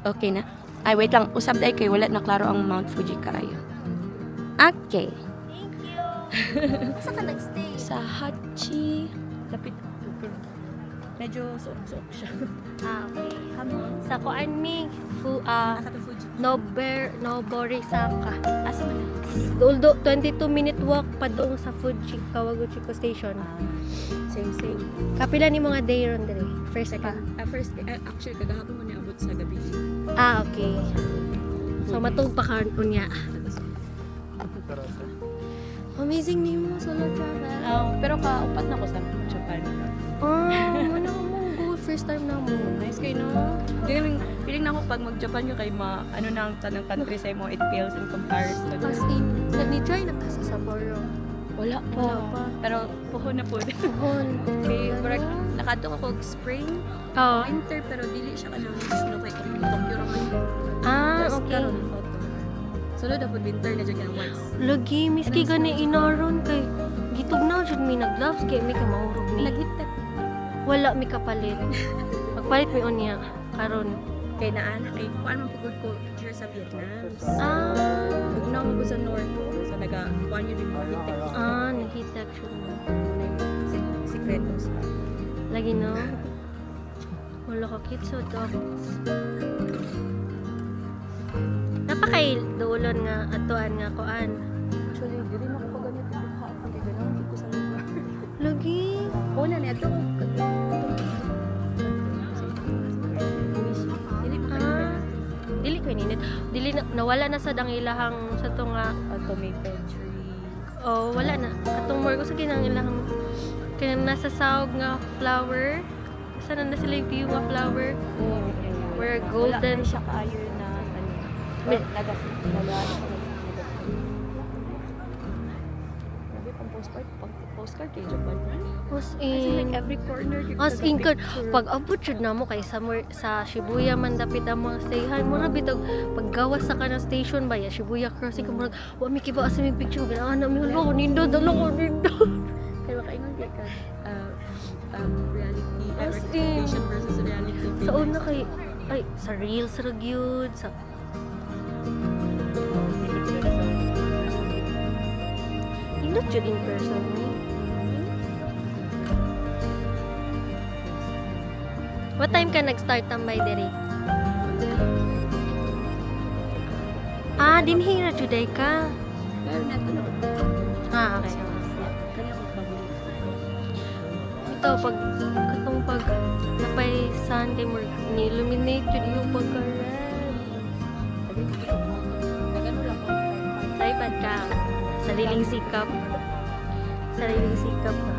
Okay na? Ay, wait lang. Usab day kay wala na klaro ang Mount Fuji karayo. Okay. Thank you. Asa ka nagstay? Sa Hachi. Lapit. Medyo suok-suok siya. Okay. Hamon. Sa kuan mi Nakata Fuji. Noborisaka. Asa man? Although 22-minute walk pa doon sa Fuji Kawaguchiko Station. Same. Kapila ni mga day ron dire. First pa. First, actually, kagahapon mo niabot sa gabi. Okay. So matug pa karon unya. Amazing ni mo solo travel. Pero kaupat na ko sa Japan. Ano mo go first time na mo. Nice kayo, no? Feeling na ako pag mag-Japan nyo kay ano na ang tanang country sa mo, it pales in comparison. As in, ni-try na ta sa Sapporo. Wala pa. Pero puho na po. Hon. Okay, correct. Nakadto ako spring, Oh. winter, pero dili siya ka ng snow kay Tokyo raman. Okay. Karon, autumn. Sunod na po winter na dyan once. Lagi, miski gani inaron kay gitugnaw jud mi nag-gloves kay mi ka mahurog mi. Naghitak. Wala mi kapalit. Magpalit mi unya karon. Kay naana, kay kuan man pugod ko here sa Vietnam. Bugnaw mo ko sa north. So kuan yun din mo. Naghitak jud mo. Secretos. Lagi no. Wala ka kitso dogs. Napakay duolon nga atuan nga kuan. Actually, di rin ako paganit yung hapon. Kaya gano'n ko sa lupa. Lagi. Una na ito. Dili ko ninit. Dili na, nawala na sa dangilahang sa to nga Automated tree. oh wala na. Atong more ko sa ginangilahang kaya nasa sawg nga flower. Sana na sila yung view nga flower. Where golden siya kaayo na ano. May- Grabe pang postcard kay Japan. as Like in every corner you as in picture. pag abot jud namo kay somewhere sa Shibuya man dapit ang mga stayhan mo na bitog paggawas sa kanang station ba ya Shibuya crossing kumurag wa mi kiba sa mi picture ganahan na mi lo nindo dalo ko nindo. Kaya makaingon kay ka reality As expectation versus reality. Sa una kay ay sa reels ra gyud sa indot jud in person ni. What time ka nag-start tambay diri? Dinhi ra jud ay ka. Pero nato na. Okay. Kaya ko pabili. Ito pag katong pag napay sun kay more ni-illuminate jud yung pagka-red. Nagano lang ko. Tripod ka. Sariling sikap. Sariling sikap ba?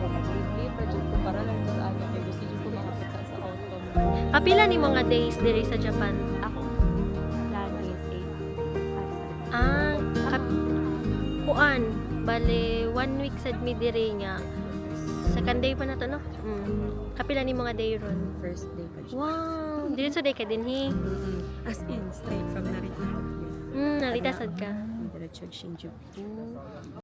Nag-live pa dyan ko para lang sa ano kay gusto dyan ko makapita sa autumn. Kapila ni mga days diri sa Japan? Ako, plan is 8. Kuan. Bale, 1 week sad mi diri niya. Second day pa na to, no? Kapila ni mga day ron? First day pa dyan. Wow! Dili sa day ka din, hi? As in, straight from Narita. Narita sad ka. Diretso Shinjuku.